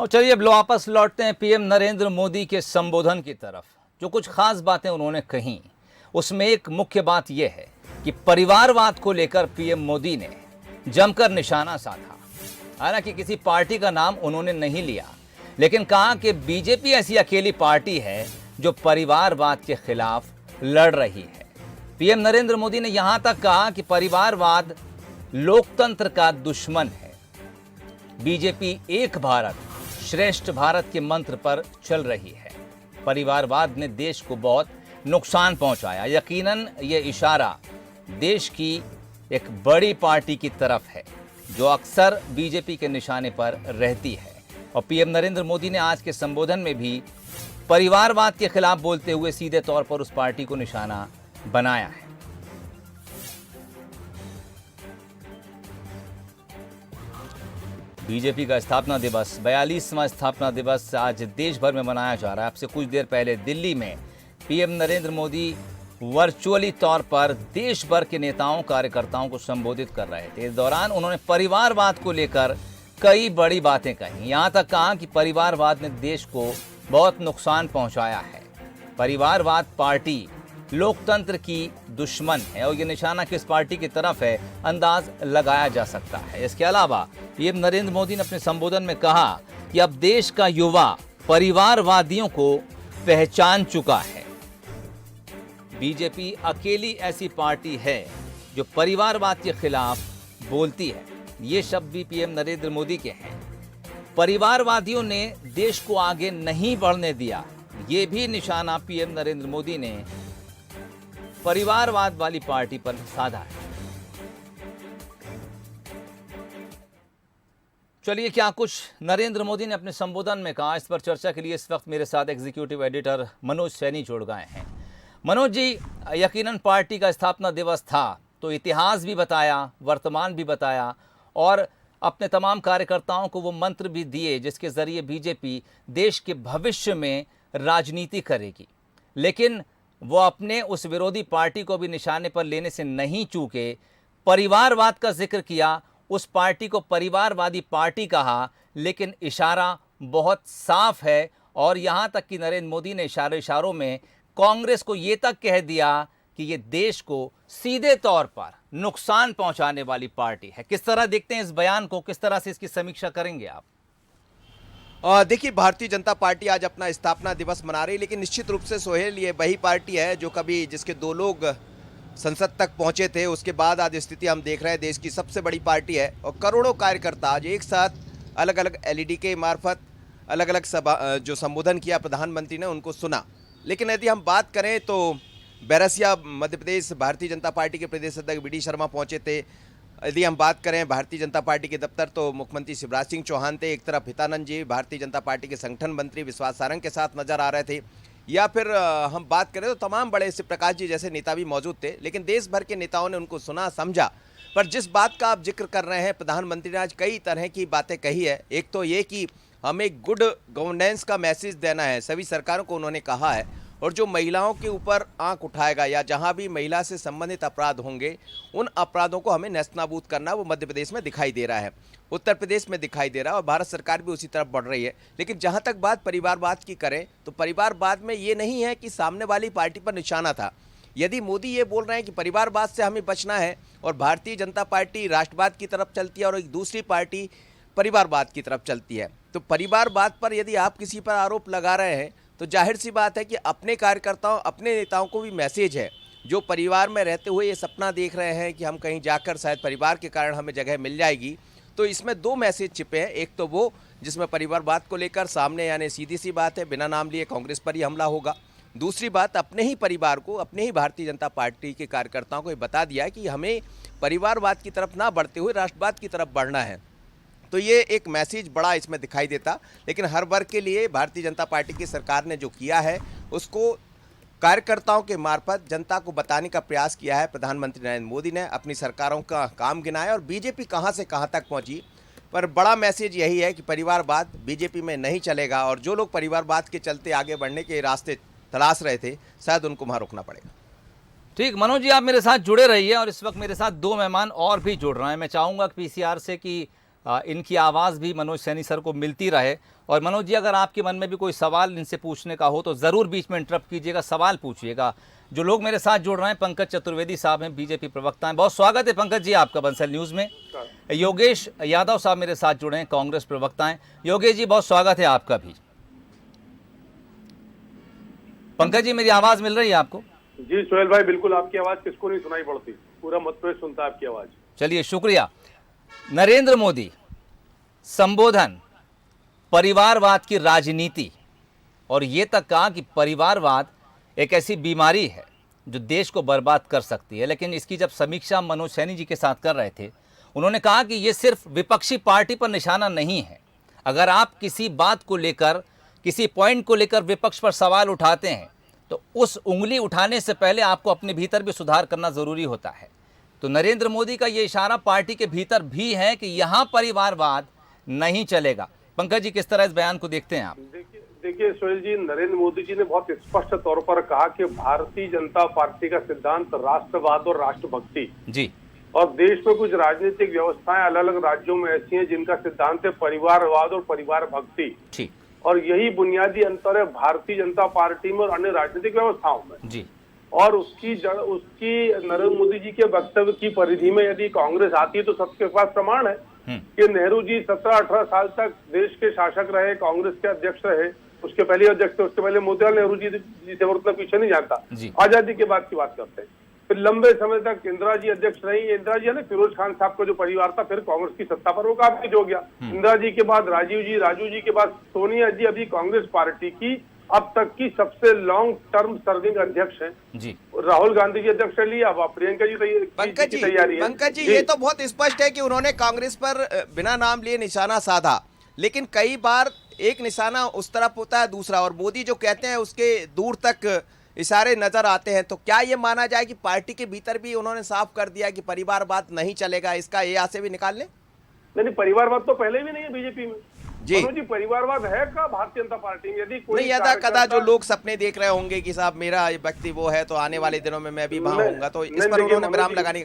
और चलिए अब वापस लौटते हैं पीएम नरेंद्र मोदी के संबोधन की तरफ। जो कुछ खास बातें उन्होंने कही, उसमें एक मुख्य बात यह है कि परिवारवाद को लेकर पीएम मोदी ने जमकर निशाना साधा। हालांकि किसी पार्टी का नाम उन्होंने नहीं लिया, लेकिन कहा कि बीजेपी ऐसी अकेली पार्टी है जो परिवारवाद के खिलाफ लड़ रही है। पीएम नरेंद्र मोदी ने यहां तक कहा कि परिवारवाद लोकतंत्र का दुश्मन है। बीजेपी एक भारत श्रेष्ठ भारत के मंत्र पर चल रही है। परिवारवाद ने देश को बहुत नुकसान पहुंचाया। यकीनन ये इशारा देश की एक बड़ी पार्टी की तरफ है जो अक्सर बीजेपी के निशाने पर रहती है। और पीएम नरेंद्र मोदी ने आज के संबोधन में भी परिवारवाद के खिलाफ बोलते हुए सीधे तौर पर उस पार्टी को निशाना बनाया है। बीजेपी का स्थापना दिवस 42वां स्थापना दिवस आज देश भर में मनाया जा रहा है। अब से कुछ देर पहले दिल्ली में पीएम नरेंद्र मोदी वर्चुअली तौर पर देश भर के नेताओं कार्यकर्ताओं को संबोधित कर रहे थे। इस दौरान उन्होंने परिवारवाद को लेकर कई बड़ी बातें कही। यहां तक कहा कि परिवारवाद ने देश को बहुत नुकसान पहुंचाया है। परिवारवाद पार्टी लोकतंत्र की दुश्मन है और ये निशाना किस पार्टी की तरफ है अंदाज लगाया जा सकता है। इसके अलावा पीएम नरेंद्र मोदी ने अपने संबोधन में कहा कि अब देश का युवा परिवारवादियों को पहचान चुका है। बीजेपी अकेली ऐसी पार्टी है जो परिवारवाद के खिलाफ बोलती है। ये शब्द भी पीएम नरेंद्र मोदी के हैं। परिवारवादियों ने देश को आगे नहीं बढ़ने दिया, ये भी निशाना पीएम नरेंद्र मोदी ने परिवारवाद वाली पार्टी पर साधा है। चलिए क्या कुछ नरेंद्र मोदी ने अपने संबोधन में कहा, इस पर चर्चा के लिए इस वक्त मेरे साथ एग्जीक्यूटिव एडिटर मनोज सैनी जुड़ गए हैं। मनोज जी, यकीनन पार्टी का स्थापना दिवस था तो इतिहास भी बताया, वर्तमान भी बताया और अपने तमाम कार्यकर्ताओं को वो मंत्र भी दिए जिसके जरिए बीजेपी देश के भविष्य में राजनीति करेगी। लेकिन वो अपने उस विरोधी पार्टी को भी निशाने पर लेने से नहीं चूके। परिवारवाद का जिक्र किया, उस पार्टी को परिवारवादी पार्टी कहा, लेकिन इशारा बहुत साफ है। और यहाँ तक कि नरेंद्र मोदी ने इशारों में कांग्रेस को ये तक कह दिया कि ये देश को सीधे तौर पर नुकसान पहुंचाने वाली पार्टी है। किस तरह देखते हैं इस बयान को, किस तरह से इसकी समीक्षा करेंगे आप? देखिए, भारतीय जनता पार्टी आज अपना स्थापना दिवस मना रही है, लेकिन निश्चित रूप से सोहेल ये वही पार्टी है जो कभी जिसके 2 लोग संसद तक पहुंचे थे, उसके बाद आज स्थिति हम देख रहे हैं देश की सबसे बड़ी पार्टी है और करोड़ों कार्यकर्ता आज एक साथ अलग अलग एलईडी के मार्फत अलग अलग सभा जो संबोधन किया प्रधानमंत्री ने उनको सुना। लेकिन यदि हम बात करें तो बैरसिया मध्य प्रदेश भारतीय जनता पार्टी के प्रदेश अध्यक्ष वी.डी. शर्मा पहुंचे थे। यदि हम बात करें भारतीय जनता पार्टी के दफ्तर तो मुख्यमंत्री शिवराज सिंह चौहान थे। एक तरफ हितानंद जी भारतीय जनता पार्टी के संगठन मंत्री विश्वास सारंग के साथ नजर आ रहे थे। या फिर हम बात करें तो तमाम बड़े शिव प्रकाश जी जैसे नेता भी मौजूद थे। लेकिन देश भर के नेताओं ने उनको सुना, समझा। पर जिस बात का आप जिक्र कर रहे हैं, प्रधानमंत्री ने आज कई तरह की बातें कही है। एक तो ये कि हमें गुड गवर्नेंस का मैसेज देना है, सभी सरकारों को उन्होंने कहा है। और जो महिलाओं के ऊपर आंख उठाएगा या जहां भी महिला से संबंधित अपराध होंगे उन अपराधों को हमें नेस्तनाबूद करना, वो मध्य प्रदेश में दिखाई दे रहा है, उत्तर प्रदेश में दिखाई दे रहा है और भारत सरकार भी उसी तरफ बढ़ रही है। लेकिन जहां तक बात परिवारवाद की करें तो परिवारवाद में ये नहीं है कि सामने वाली पार्टी पर निशाना था। यदि मोदी ये बोल रहे हैं कि परिवारवाद से हमें बचना है और भारतीय जनता पार्टी राष्ट्रवाद की तरफ चलती है और एक दूसरी पार्टी परिवारवाद की तरफ चलती है, तो परिवारवाद पर यदि आप किसी पर आरोप लगा रहे हैं तो जाहिर सी बात है कि अपने कार्यकर्ताओं, अपने नेताओं को भी मैसेज है जो परिवार में रहते हुए ये सपना देख रहे हैं कि हम कहीं जाकर शायद परिवार के कारण हमें जगह मिल जाएगी। तो इसमें 2 मैसेज छिपे हैं। एक तो वो जिसमें परिवारवाद को लेकर सामने यानी सीधी सी बात है, बिना नाम लिए कांग्रेस पर ही हमला होगा। दूसरी बात, अपने ही परिवार को, अपने ही भारतीय जनता पार्टी के कार्यकर्ताओं को ये बता दिया है कि हमें परिवारवाद की तरफ ना बढ़ते हुए राष्ट्रवाद की तरफ बढ़ना है। तो ये एक मैसेज बड़ा इसमें दिखाई देता। लेकिन हर वर्ग के लिए भारतीय जनता पार्टी की सरकार ने जो किया है उसको कार्यकर्ताओं के मार्फत जनता को बताने का प्रयास किया है। प्रधानमंत्री नरेंद्र मोदी ने अपनी सरकारों का काम गिनाया और बीजेपी कहां से कहां तक पहुंची। पर बड़ा मैसेज यही है कि परिवारवाद बीजेपी में नहीं चलेगा और जो लोग परिवारवाद के चलते आगे बढ़ने के रास्ते तलाश रहे थे शायद उनको वहां रोकना पड़ेगा। ठीक, मनोज जी आप मेरे साथ जुड़े रहिए और इस वक्त मेरे साथ 2 मेहमान और भी जुड़ रहे हैं। मैं चाहूँगा कि पीसीआर से कि इनकी आवाज़ भी मनोज सैनी सर को मिलती रहे। और मनोज जी, अगर आपके मन में भी कोई सवाल इनसे पूछने का हो तो ज़रूर बीच में इंटरप्ट कीजिएगा, सवाल पूछिएगा। जो लोग मेरे साथ जुड़ रहे हैं, पंकज चतुर्वेदी साहब हैं, बीजेपी प्रवक्ता हैं। बहुत स्वागत है पंकज जी आपका बंसल न्यूज़ में। योगेश यादव साहब मेरे साथ जुड़े हैं, कांग्रेस प्रवक्ता हैं। योगेश जी, बहुत स्वागत है आपका भी। पंकज जी, मेरी आवाज़ मिल रही है आपको? जी सोहेल भाई, बिल्कुल। आपकी आवाज किसको नहीं सुनाई पड़ती, पूरा मध्य प्रदेश सुनता है आपकी आवाज। चलिए, शुक्रिया। नरेंद्र मोदी संबोधन, परिवारवाद की राजनीति, और ये तक कहा कि परिवारवाद एक ऐसी बीमारी है जो देश को बर्बाद कर सकती है। लेकिन इसकी जब समीक्षा मनोज सैनी जी के साथ कर रहे थे, उन्होंने कहा कि ये सिर्फ विपक्षी पार्टी पर निशाना नहीं है। अगर आप किसी बात को लेकर, किसी पॉइंट को लेकर विपक्ष पर सवाल उठाते हैं तो उस उंगली उठाने से पहले आपको अपने भीतर भी सुधार करना जरूरी होता है। तो नरेंद्र मोदी का ये इशारा पार्टी के भीतर भी है कि यहाँ परिवारवाद नहीं चलेगा। पंकज जी, किस तरह इस बयान को देखते हैं आप? देखिए सोहेल जी, नरेंद्र मोदी जी ने बहुत स्पष्ट तौर पर कहा कि भारतीय जनता पार्टी का सिद्धांत राष्ट्रवाद और राष्ट्रभक्ति जी, और देश में कुछ राजनीतिक व्यवस्थाएं अलग अलग राज्यों में ऐसी हैं जिनका सिद्धांत है परिवारवाद और परिवार भक्ति। ठीक। और यही बुनियादी अंतर है भारतीय जनता पार्टी में और अन्य राजनीतिक व्यवस्थाओं में जी। और उसकी नरेंद्र मोदी जी के वक्तव्य की परिधि में यदि कांग्रेस आती है तो सबके पास प्रमाण है कि नेहरू जी 17-18 साल तक देश के शासक रहे, कांग्रेस के अध्यक्ष रहे। उसके पहले अध्यक्ष थे, उसके पहले मोतीलाल नेहरू जी से और उतना पीछे नहीं जाता। आजादी के बाद की बात करते हैं। फिर लंबे समय तक इंदिरा जी अध्यक्ष रही। इंदिरा जी है ना, फिरोज खान साहब का जो परिवार था, फिर कांग्रेस की सत्ता पर वो काफी हो गया। इंदिरा जी के बाद राजीव जी के बाद सोनिया जी अभी कांग्रेस पार्टी की अब तक की सबसे लॉन्ग टर्म सर्विंग अध्यक्ष हैं जी। राहुल गांधी जी अध्यक्ष लिया, अब प्रियंका जी की तैयारी है। पंकज जी, ये तो बहुत स्पष्ट है कि उन्होंने कांग्रेस पर बिना नाम लिए निशाना साधा, लेकिन कई बार एक निशाना उस तरफ होता है, दूसरा, और मोदी जो कहते हैं उसके दूर तक इशारे नजर आते हैं। तो क्या ये माना जाए कि पार्टी के भीतर भी उन्होंने साफ कर दिया कि परिवारवाद नहीं चलेगा, इसका ये यहाँ से भी निकाल लें? नहीं, परिवारवाद तो पहले भी नहीं है बीजेपी में जी। परिवारवाद है का भारतीय जनता पार्टी में? यदि कोई यदा कदा जो लोग सपने देख रहे होंगे कि साहब मेरा व्यक्ति वो है तो आने वाले दिनों में मैं भी वहां होऊंगा, तो इस पर उन्होंने विराम लगाने।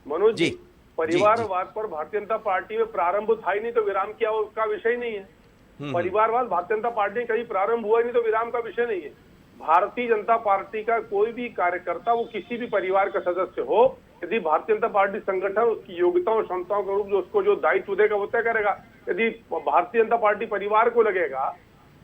मनोज जी, परिवारवाद पर भारतीय जनता पार्टी में प्रारंभ था ही नहीं तो विराम क्या उसका विषय नहीं है। परिवारवाद भारतीय जनता पार्टी कहीं प्रारंभ हुआ नहीं तो विराम का विषय नहीं है। भारतीय जनता पार्टी का कोई भी कार्यकर्ता, वो किसी भी परिवार का सदस्य हो, यदि भारतीय जनता पार्टी संगठन उसकी योग्यताओं और क्षमताओं के रूप जो उसको जो दायित्व देगा वो तय करेगा। यदि भारतीय जनता पार्टी परिवार को लगेगा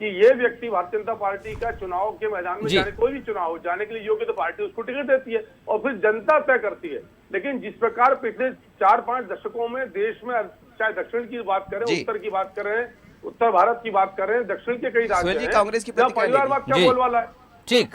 कि ये व्यक्ति भारतीय जनता पार्टी का चुनाव के मैदान में जाने, कोई भी चुनाव हो, जाने के लिए योग्य, तो पार्टी उसको टिकट देती है और फिर जनता तय करती है। लेकिन जिस प्रकार पिछले 4-5 दशकों में देश में, चाहे दक्षिण की बात करें, उत्तर की बात करें, उत्तर भारत की बात करें, दक्षिण के कई राज्य हैं, कांग्रेस की परिवारवाद क्या बोलवाला है। ठीक,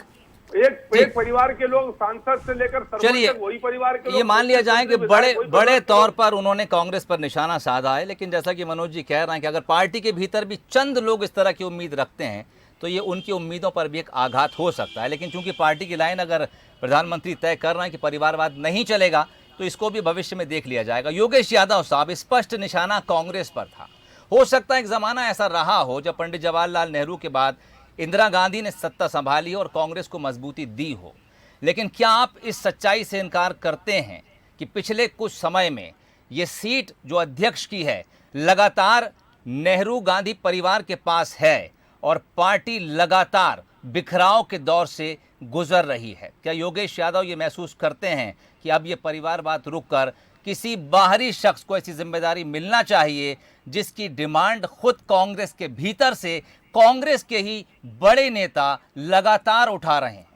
एक परिवार के लोग, सांसद से लेकर चलिए वही परिवार के लोग, ये मान लिया जाए कि बड़े तौर पर उन्होंने कांग्रेस पर निशाना साधा है। लेकिन जैसा कि मनोज जी कह रहे हैं कि अगर पार्टी के भीतर भी चंद लोग इस तरह की उम्मीद रखते हैं तो ये उनकी उम्मीदों पर भी एक आघात हो सकता है। लेकिन चूंकि पार्टी की लाइन अगर प्रधानमंत्री तय कर रहे हैं कि परिवारवाद नहीं चलेगा तो इसको भी भविष्य में देख लिया जाएगा। योगेश यादव साहब, स्पष्ट निशाना कांग्रेस पर था। हो सकता है एक जमाना ऐसा रहा हो जब पंडित जवाहरलाल नेहरू के बाद इंदिरा गांधी ने सत्ता संभाली और कांग्रेस को मजबूती दी हो। लेकिन क्या आप इस सच्चाई से इनकार करते हैं कि पिछले कुछ समय में ये सीट जो अध्यक्ष की है लगातार नेहरू गांधी परिवार के पास है और पार्टी लगातार बिखराव के दौर से गुजर रही है? क्या योगेश यादव ये महसूस करते हैं कि अब ये परिवारवाद रुककर किसी बाहरी शख्स को ऐसी जिम्मेदारी मिलना चाहिए जिसकी डिमांड खुद कांग्रेस के भीतर से कांग्रेस के ही बड़े नेता लगातार उठा रहे हैं?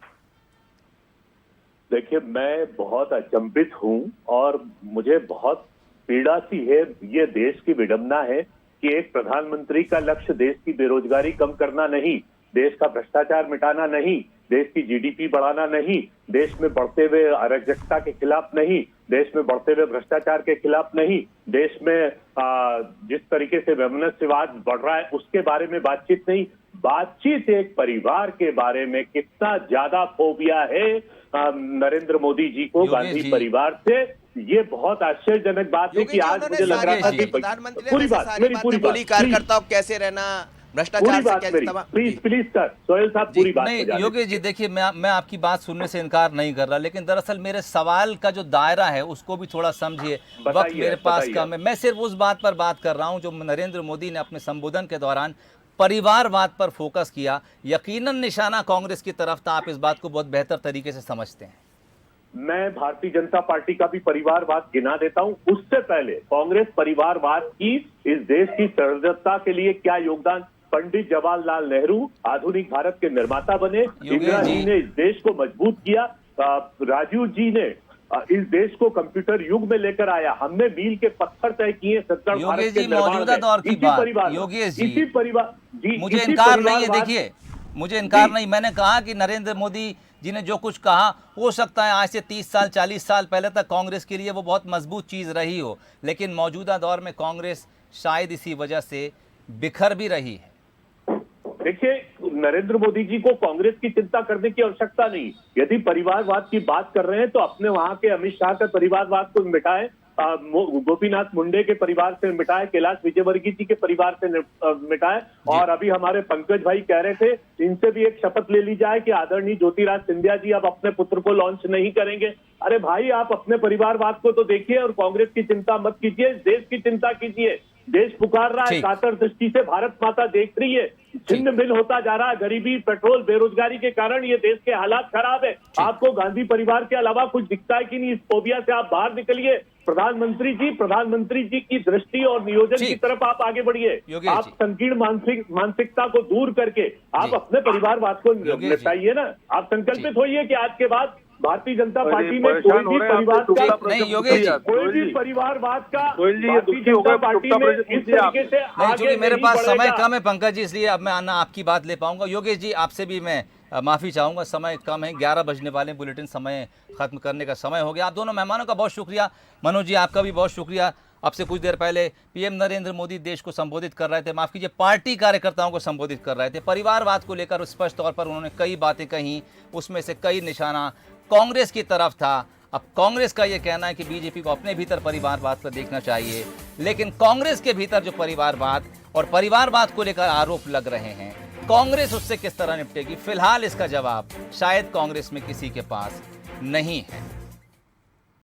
देखिए, मैं बहुत अचंभित हूं और मुझे बहुत पीड़ा सी है। ये देश की विडंबना है कि एक प्रधानमंत्री का लक्ष्य देश की बेरोजगारी कम करना नहीं, देश का भ्रष्टाचार मिटाना नहीं, देश की जीडीपी बढ़ाना नहीं, देश में बढ़ते हुए अराजकता के खिलाफ नहीं, देश में बढ़ते हुए भ्रष्टाचार के खिलाफ नहीं, देश में जिस तरीके से वैमनस्यवाद बढ़ रहा है उसके बारे में बातचीत नहीं। बातचीत एक परिवार के बारे में कितना ज्यादा फोबिया है नरेंद्र मोदी जी को गांधी परिवार से। ये बहुत आश्चर्यजनक बात है कि आज मुझे लग रहा था कि प्रधानमंत्री ने मेरी पूरी कार्यकर्ताओं कैसे रहना, भ्रष्टाचार पूरी से बात क्या मेरी, तमाम प्लीज प्लीज सर, सोहेल साहब पूरी बात नहीं को जाने योगेश जी, देखिए मैं आपकी बात सुनने से इनकार नहीं कर रहा, लेकिन दरअसल मेरे सवाल का जो दायरा है उसको भी थोड़ा समझिए। वक्त बताइए, मेरे पास बताइए। कम है। मैं सिर्फ उस बात पर बात कर रहा हूं जो नरेंद्र मोदी ने अपने संबोधन के दौरान परिवारवाद पर फोकस किया। यकीनन निशाना कांग्रेस की तरफ था, आप इस बात को बहुत बेहतर तरीके से समझते हैं। मैं भारतीय जनता पार्टी का भी परिवारवाद गिना देता हूं। उससे पहले कांग्रेस परिवारवाद की इस देश की सर्वजनता के लिए क्या योगदान, पंडित जवाहरलाल नेहरू आधुनिक भारत के निर्माता बने, इंदिरा जी ने इस देश को मजबूत किया, राजीव जी ने इस देश को कंप्यूटर युग में लेकर आया, हमने मील के पत्थर तय किए सत्तर भारत के निर्माण मौजूदा में। दौर की इसी बात, परिवार, योगेश जी, इसी परिवार जी, मुझे इसी इनकार नहीं है। परिवारवाद- देखिए मुझे इनकार नहीं, मैंने कहा कि नरेंद्र मोदी जी ने जो कुछ कहा, हो सकता है आज से 30 साल 40 साल पहले तक कांग्रेस के लिए वो बहुत मजबूत चीज रही हो, लेकिन मौजूदा दौर में कांग्रेस शायद इसी वजह से बिखर भी रही है। देखिए, नरेंद्र मोदी जी को कांग्रेस की चिंता करने की आवश्यकता नहीं। यदि परिवारवाद की बात कर रहे हैं तो अपने वहां के अमित शाह के परिवारवाद को मिटाएं, गोपीनाथ मुंडे के परिवार से मिटाएं, कैलाश विजयवर्गीय जी के परिवार से मिटाएं। और अभी हमारे पंकज भाई कह रहे थे, इनसे भी एक शपथ ले ली जाए कि आदरणीय ज्योतिराज सिंधिया जी अब अपने पुत्र को लॉन्च नहीं करेंगे। अरे भाई, आप अपने परिवारवाद को तो देखिए और कांग्रेस की चिंता मत कीजिए, देश की चिंता कीजिए। देश पुकार रहा है, कातर दृष्टि से भारत माता देख रही है, छिन्न भिन्न होता जा रहा है। गरीबी, पेट्रोल, बेरोजगारी के कारण ये देश के हालात खराब है। आपको गांधी परिवार के अलावा कुछ दिखता है कि नहीं? इस फोबिया से आप बाहर निकलिए। प्रधानमंत्री जी की दृष्टि और नियोजन की तरफ आप आगे बढ़िए। आप संकीर्ण मानसिकता को दूर करके आप अपने परिवारवाद को निपटाइए ना। आप संकल्पित होइए कि आज के बाद भारतीय जनता पार्टी में कोई भी परिवार का नहीं, योगेश जी, कोई भी परिवारवाद का भारतीय जनता पार्टी में इस तरीके से आगे चूंकि मेरे पास नहीं समय बढ़ेगा। कम है पंकज जी, इसलिए अब मैं आना आपकी बात ले पाऊंगा। योगेश जी, आपसे भी मैं माफी चाहूंगा, समय कम है, 11 बजने वाले, बुलेटिन समय खत्म करने का समय हो गया। आप दोनों मेहमानों का बहुत शुक्रिया। मनोज जी, आपका भी बहुत शुक्रिया। अब से कुछ देर पहले पीएम नरेंद्र मोदी देश को संबोधित कर रहे थे, माफ कीजिए, पार्टी कार्यकर्ताओं को संबोधित कर रहे थे। परिवारवाद को लेकर स्पष्ट तौर पर उन्होंने कई बातें कही, उसमें से कई निशाना कांग्रेस की तरफ था। अब कांग्रेस का यह कहना है कि बीजेपी को अपने भीतर परिवारवाद पर देखना चाहिए, लेकिन कांग्रेस के भीतर जो परिवारवाद और परिवारवाद को लेकर आरोप लग रहे हैं, कांग्रेस उससे किस तरह निपटेगी? फिलहाल इसका जवाब शायद कांग्रेस में किसी के पास नहीं है।